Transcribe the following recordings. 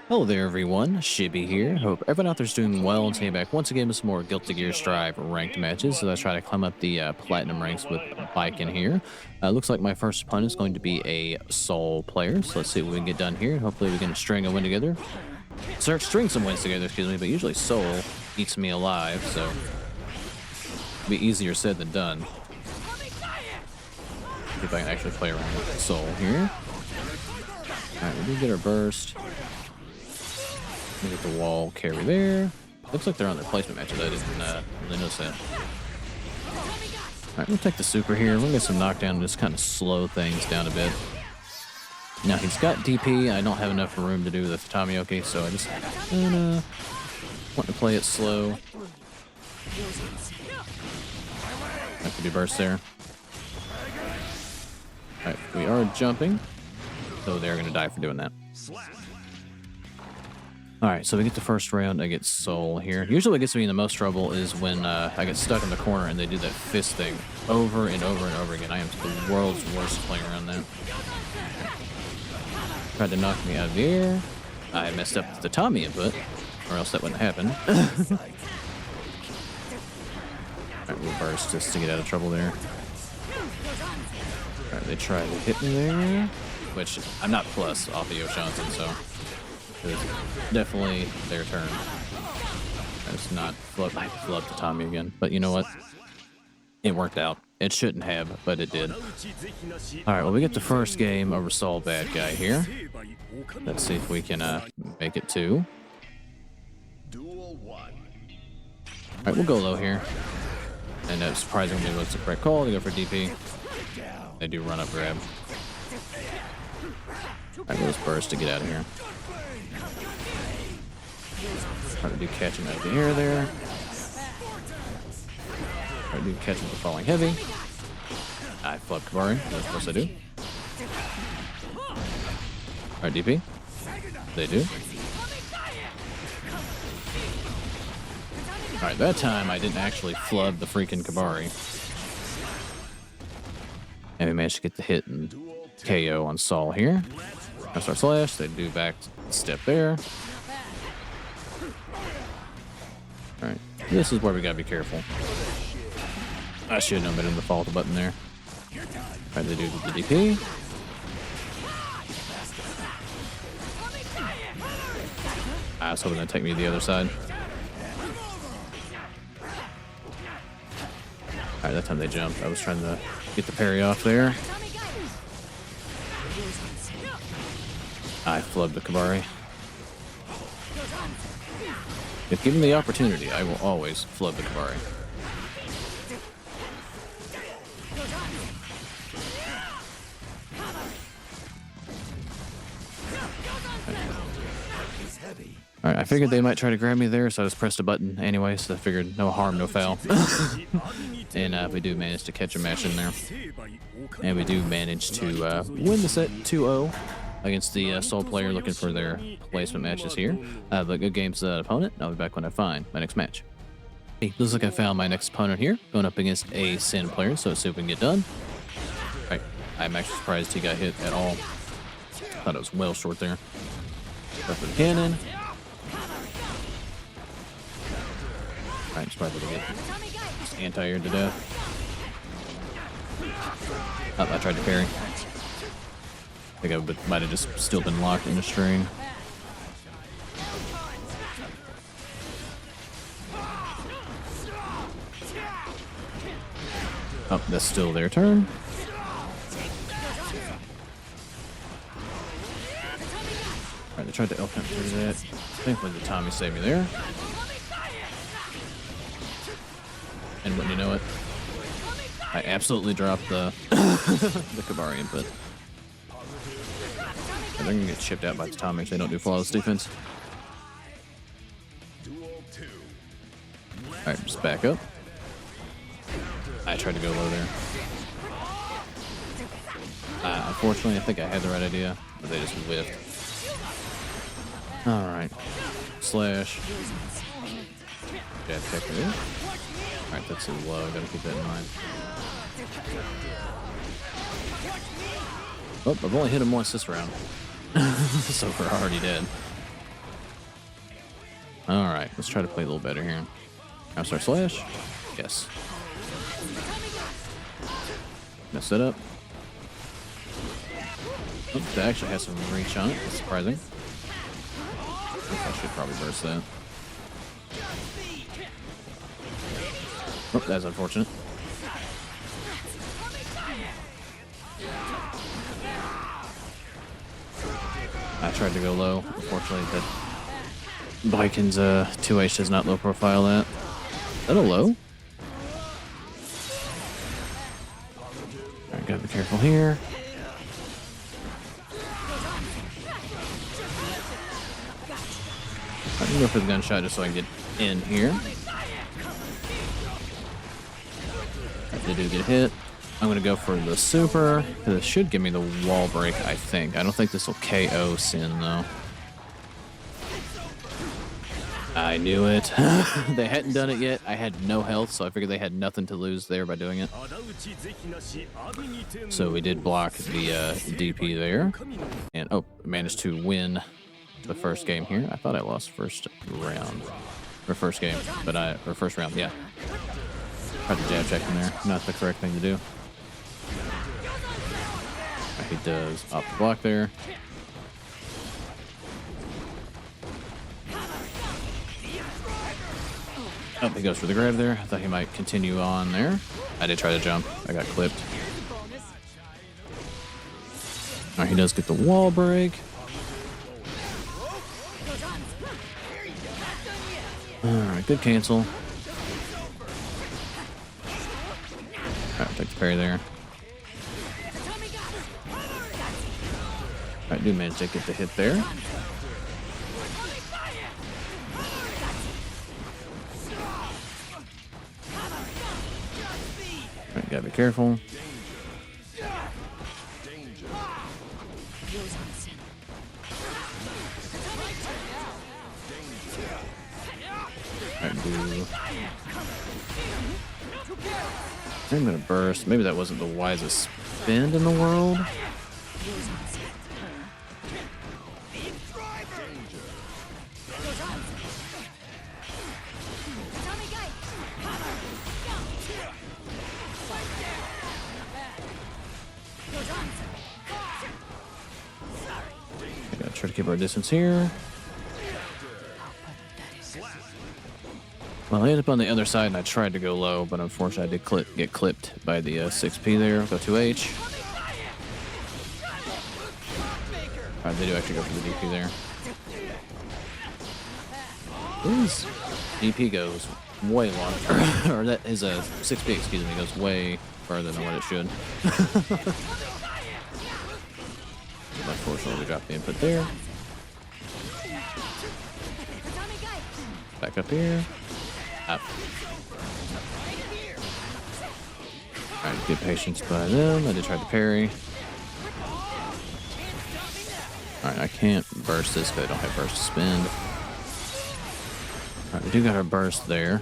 Hello there, everyone. Shibby here. Hope everyone out there's doing well and taking back once again with some more Guilty Gear Strive ranked matches as I try to climb up the platinum ranks with Baiken here. Looks like my first opponent is going to be a Sol player, so let's see what we can get done here. Hopefully, we can string a win together. String some wins together, excuse me, but usually Sol eats me alive, so it'll be easier said than done. See if I can actually play around with Sol here. Alright, we do get our burst. We get the wall carry there. Looks like they're on their placement matches. I didn't really notice that. Alright, we'll take the super here. We'll get some knockdown and just kind of slow things down a bit. Now, he's got DP. I don't have enough room to do the Tamioki, so I just want to play it slow. Have to do burst there. Alright, we are jumping. So they're going to die for doing that. Alright, so we get the first round. I get Sol here. Usually what gets me in the most trouble is when I get stuck in the corner and they do that fist thing over and over and over again. I am the world's worst player on that. Tried to knock me out of the air. I messed up the Tommy input, or else that wouldn't happen. Alright, we'll burst just to get out of trouble there. Alright, they try to hit me there, which I'm not plus off of Yoshanson, so it's definitely their turn. It's not flub. I flubbed the Tommy again, but you know what? It worked out. It shouldn't have, but it did. Alright, well, we get the first game over Sol Badguy here. Let's see if we can make it two. Alright, we'll go low here. And surprisingly, what's the correct call? They go for DP. They do run up grab. Alright, we'll just burst to get out of here. Try to do catch him out of the air there. Try to do catch him with falling heavy. I flub Kabari. That's what I do. Alright, DP. They do. Alright, that time I didn't actually flub the freaking Kabari. And we managed to get the hit and KO on Sol here. Press our slash. They do back step there. Alright, this is where we gotta be careful. I should have known better than to follow the button there. Alright, they do the DP. I was hoping they'd take me to the other side. Alright, that time they jumped. I was trying to get the parry off there. I flubbed the Kabari. If given the opportunity, I will always flub the Kabari. Alright, I figured they might try to grab me there, so I just pressed a button anyway, so I figured no harm, no foul. And we do manage to catch a match in there. And we do manage to win the set 2-0 against the Sol player looking for their placement matches here. But good games to that opponent. I'll be back when I find my next match. Hey, looks like I found my next opponent here, going up against a Sin player, so let's see if we can get done. Alright, I'm actually surprised he got hit at all. Thought it was well short there. Go for the cannon. Alright, just probably get just anti-aired to death. Oh, I tried to parry. I think I might have just still been locked in the string. Oh, that's still their turn. Alright, they tried to L-count through that. Thankfully the Tommy saved me there. And when you know it, I absolutely dropped the the Kabari input. And they're gonna get chipped out by the Tommy if they don't do flawless defense. Alright, just back up. I tried to go low there. Unfortunately, I think I had the right idea, but they just whiffed. Alright. Slash. Jab kick there. Alright, that's too low. Gotta keep that in mind. Oh, I've only hit him once this round. So we're already dead. All right, let's try to play a little better here. Now start slash. Yes. Mess it up. Oh, that actually has some reach on it. That's surprising. I should probably burst that. Oh, that's unfortunate. I tried to go low. Unfortunately, that Baiken's 2H does not low profile that. Is that a low? Alright, gotta be careful here. I can go for the gunshot just so I can get in here. They do get hit. I'm going to go for the super. This should give me the wall break, I think. I don't think this will KO Sin, though. I knew it. They hadn't done it yet. I had no health, so I figured they had nothing to lose there by doing it. So we did block the DP there. And, oh, managed to win the first game here. I thought I lost first round. Or first game, but or first round, yeah. Tried to jab check in there. Not the correct thing to do. He does off the block there. Oh, he goes for the grab there. I thought he might continue on there. I did try to jump. I got clipped. Alright, he does get the wall break. Alright, good cancel. Alright, take the parry there. Alright, do manage to get the hit there. Alright, gotta be careful. I'm gonna burst. Maybe that wasn't the wisest spin in the world. I gotta try to keep our distance here. Well, I ended up on the other side and I tried to go low, but unfortunately I did get clipped by the 6P there. Go 2H. Alright, they do actually go for the DP there. His DP goes way longer. Or that is a 6P, excuse me, goes way further than what it should. Unfortunately, we dropped the input there. Back up here. Up. Alright, good patience by them. I did try to parry. Alright, I can't burst this because I don't have burst to spend. Alright, we do got our burst there.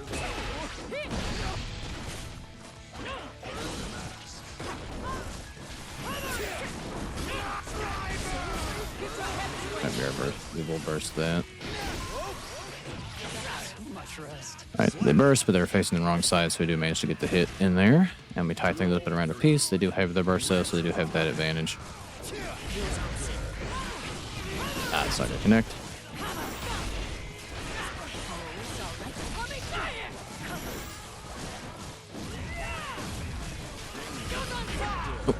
We will burst that. Alright, they burst, but they're facing the wrong side, so we do manage to get the hit in there. And we tie things up at around a piece. They do have their burst though, so they do have that advantage. Ah, it's not gonna connect. Oh,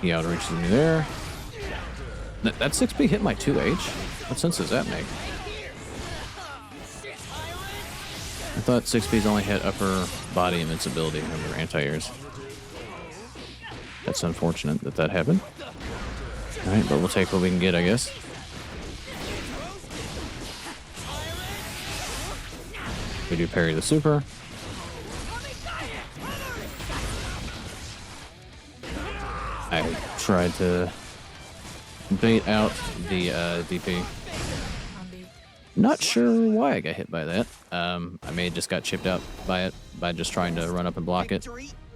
he outreaches me there. That 6P hit my 2H? What sense does that make? I thought 6Ps only had upper body invincibility over anti-airs. That's unfortunate that that happened. Alright, but we'll take what we can get, I guess. We do parry the super. I tried to bait out the DP. Not sure why I got hit by that. I may have just got chipped out by it by just trying to run up and block it.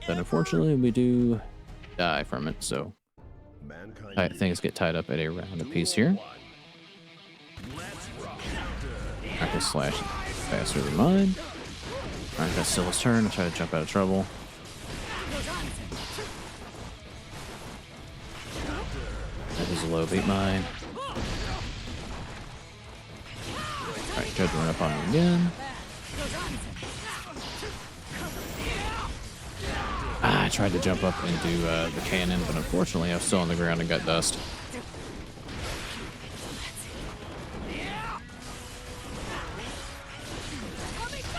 But unfortunately, we do die from it, so things get tied up at a round apiece here. I can slash faster than mine. Alright, that's still his turn. I'll try to jump out of trouble. That is a low, beat mine. Alright, try to run up on him again. I tried to jump up and do the cannon, but unfortunately I was still on the ground and got dust.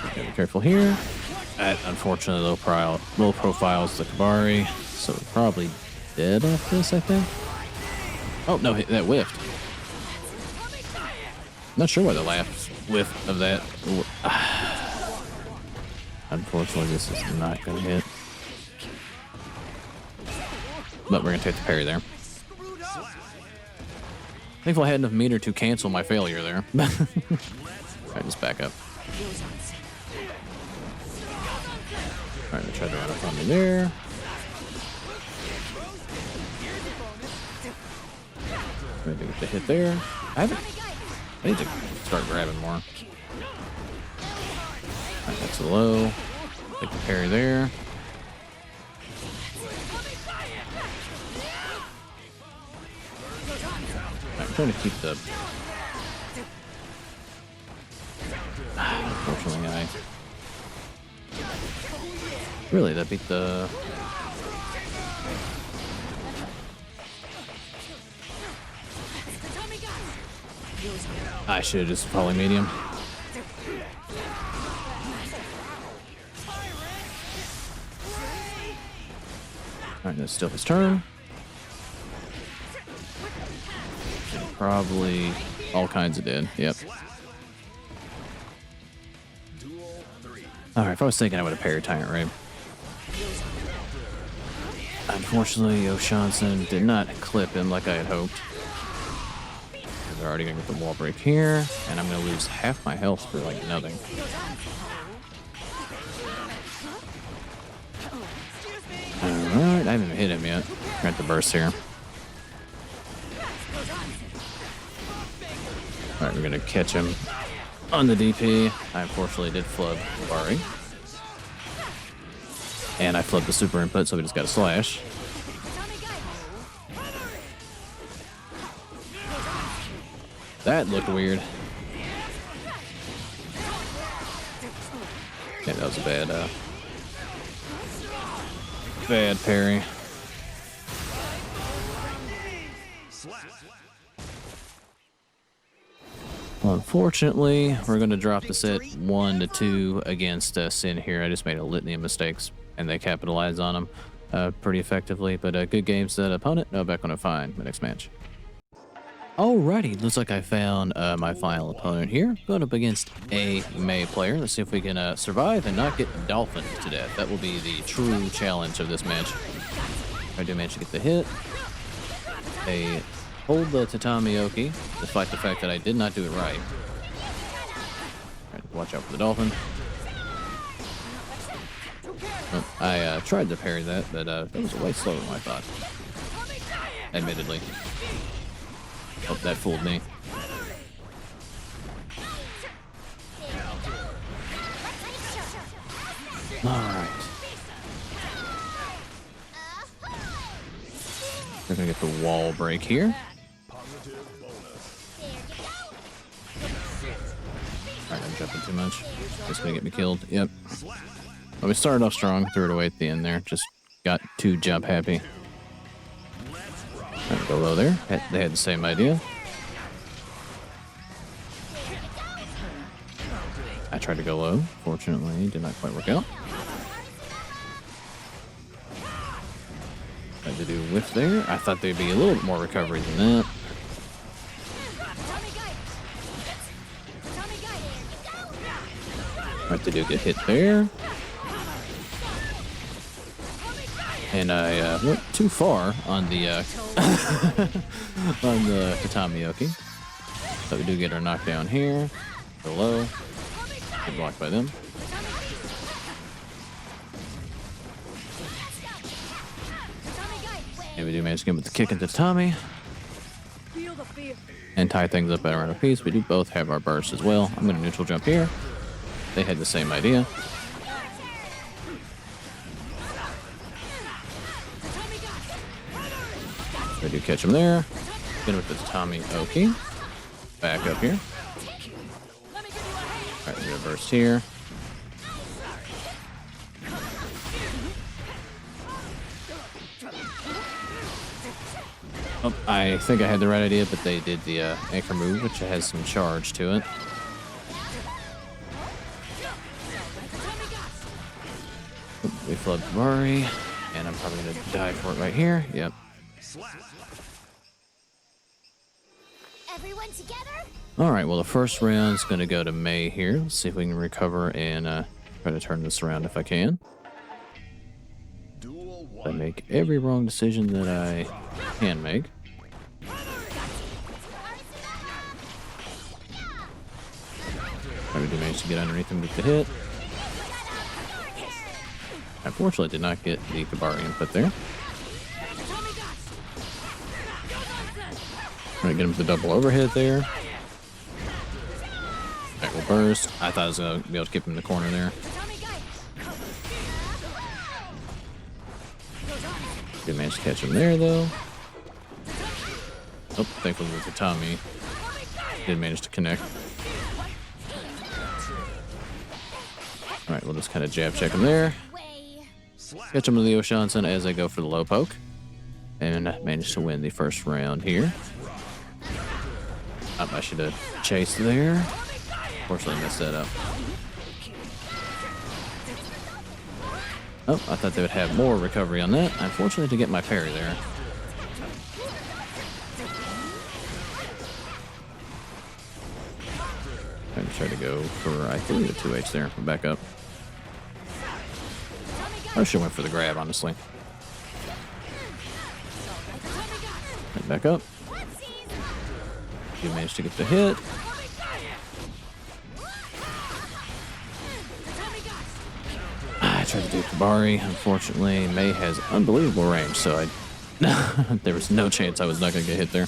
Okay, be careful here. Unfortunately, low profile is the Kabari, so we're probably dead off this, I think. Oh, no, that whiffed. Not sure why the last whiff of that. Unfortunately, this is not going to hit. But we're going to take the parry there. Thankfully, I had enough meter to cancel my failure there. Alright, just back up. Alright, I tried to run up on me there. Ready to get the hit there. I need to start grabbing more. Alright, that's a low. Take the parry there. I'm trying to keep the... Unfortunately, Really, that beat the... I should have just probably medium. Alright, that's still his turn. Probably all kinds of dead. Yep. Alright, if I was thinking I would have parried Tyrant Ray. Unfortunately, O'Shaunson did not clip him like I had hoped. They're already going to get the wall break here, and I'm going to lose half my health for like nothing. Alright, I haven't even hit him yet. Got the burst here. Alright, we're going to catch him on the DP. I unfortunately did flub Bari. And I flipped the super input, so we just got a slash. That looked weird. Yeah, that was a bad parry. Unfortunately, we're going to drop the set 1-2 against Sin here. I just made a litany of mistakes, and they capitalized on them pretty effectively. But good games to that opponent. Now back on to find my next match. Alrighty, looks like I found my final opponent here. Going up against a Mei player. Let's see if we can survive and not get Dolphin to death. That will be the true challenge of this match. I do manage to get the hit. They hold the Tatami Oki, despite the fact that I did not do it right. Alright, watch out for the Dolphin. Oh, I tried to parry that, but that was way slower than I thought. Admittedly. Oh, that fooled me. Alright. We're gonna get the wall break here. Alright, I'm jumping too much. That's gonna get me killed. Yep. Well, we started off strong, threw it away at the end there. Just got too jump happy. Right, go low there. They had the same idea. I tried to go low. Fortunately, it did not quite work out. Tried to do a whiff there. I thought there'd be a little bit more recovery than that. Right, they do get hit there. And I went too far on the on the Tatami Oki. So we do get our knockdown here. Go low. Get blocked by them. And we do manage to get him with the kick into Tatami. and tie things up at around a piece. We do both have our bursts as well. I'm going to neutral jump here. They had the same idea. I do catch him there. Get him with the Tommy Oki. Back up here. Alright, we got a burst here. Oh, I think I had the right idea, but they did the anchor move, which has some charge to it. We flubbed Murray, and I'm probably going to die for it right here. Yep. Everyone together? Alright, well, the first round's going to go to May here. Let's see if we can recover and try to turn this around if I can. I make every wrong decision that I can make. I do manage to get underneath him with the hit. Unfortunately, did not get the Kabari input there. I'm going to get him with the double overhead there. Alright, we'll burst. I thought I was going to be able to keep him in the corner there. Good manage to catch him there, though. Oh, thankfully with the Tommy, did manage to connect. Alright, we'll just kind of jab check him there. Catch him with the Oshansen as I go for the low poke. And managed to win the first round here. I should have chased there. Unfortunately, messed that up. Oh, I thought they would have more recovery on that. Unfortunately, to get my parry there. I'm going to try to go for, I think, the 2H there. Back up. I should have went for the grab, honestly. Right, back up. You managed to get the hit. I tried to do Kabari. Unfortunately, May has unbelievable range, so there was no chance I was not going to get hit there.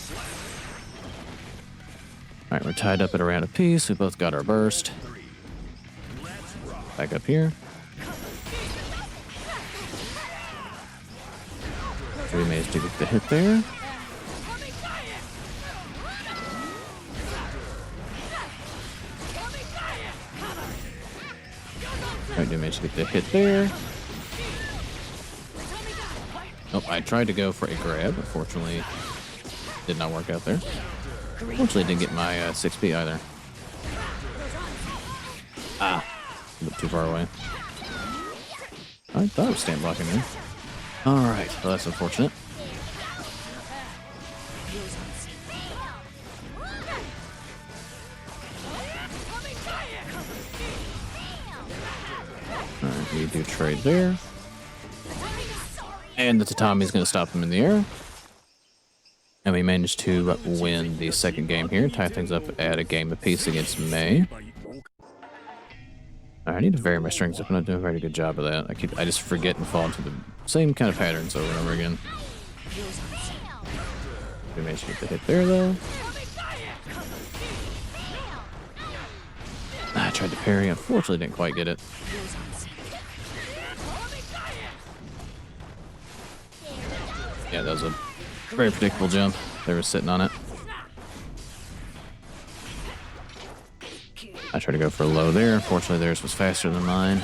Alright, we're tied up at around a piece. We both got our burst. Back up here. We managed to get the hit there. I did manage to get the hit there. Oh, I tried to go for a grab. Unfortunately, did not work out there. Unfortunately, didn't get my 6P either. Ah, a bit too far away. I thought I was stand blocking there. Alright, well that's unfortunate. Alright, we do trade there. And the Tatami's going to stop him in the air. And we managed to win the second game here. Tie things up at a game apiece against May. I need to vary my strings up. I'm not doing a very good job of that. I just forget and fall into the same kind of patterns over and over again. We managed to get the hit there, though. I tried to parry. Unfortunately, didn't quite get it. Yeah, that was a very predictable jump. They were sitting on it. I tried to go for a low there. Unfortunately, theirs was faster than mine.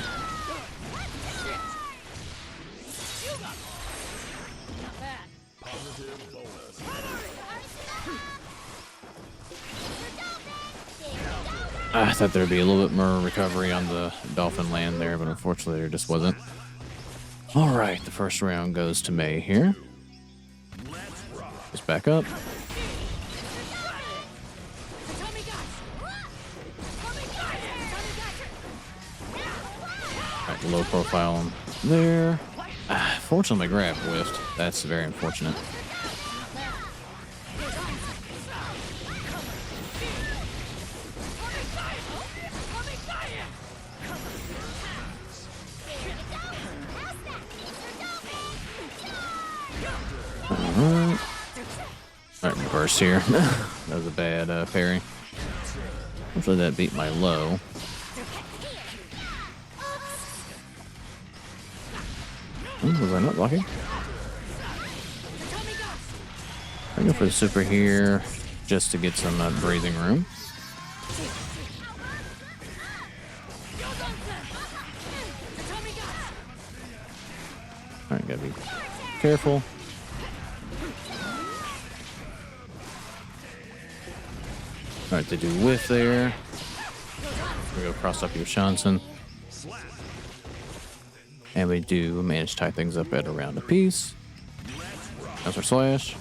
I thought there'd be a little bit more recovery on the Dolphin land there, but unfortunately there just wasn't. All right, the first round goes to May here. Just back up. Alright, low profile there. Fortunately, my grab whiffed. That's very unfortunate. Alright, burst here. That was a bad parry. Hopefully that beat my low. Was I not blocking? I go for the super here just to get some breathing room. Alright, gotta be careful. Alright, they do whiff there. We go cross up your Shansen. And we do manage to tie things up at around a piece. That's our slash.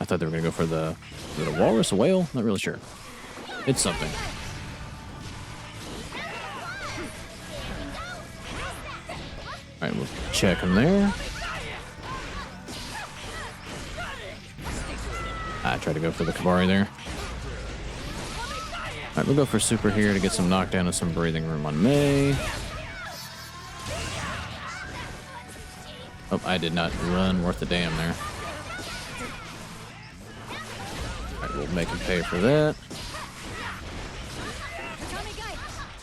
I thought they were going to go for the... Is it a walrus, a whale? Not really sure. It's something. Alright, we'll check him there. I tried to go for the Kabari there. Alright, we'll go for super here to get some knockdown and some breathing room on May. Oh, I did not run worth a damn there. Alright, we'll make him pay for that.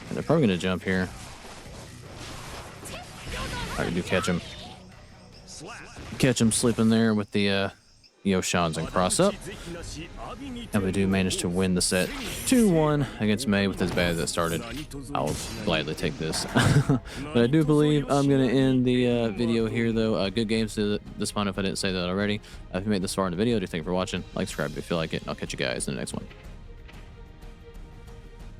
And they're probably going to jump here. Alright, we do catch him. Catch him sleeping there with the Yoshans and cross up. And we do manage to win the set 2-1 against May with as bad as it started. I'll gladly take this. But I do believe I'm going to end the video here, though. Good games to this point if I didn't say that already. If you made this far in the video, do thank you for watching. Like, subscribe if you feel like it, and I'll catch you guys in the next one.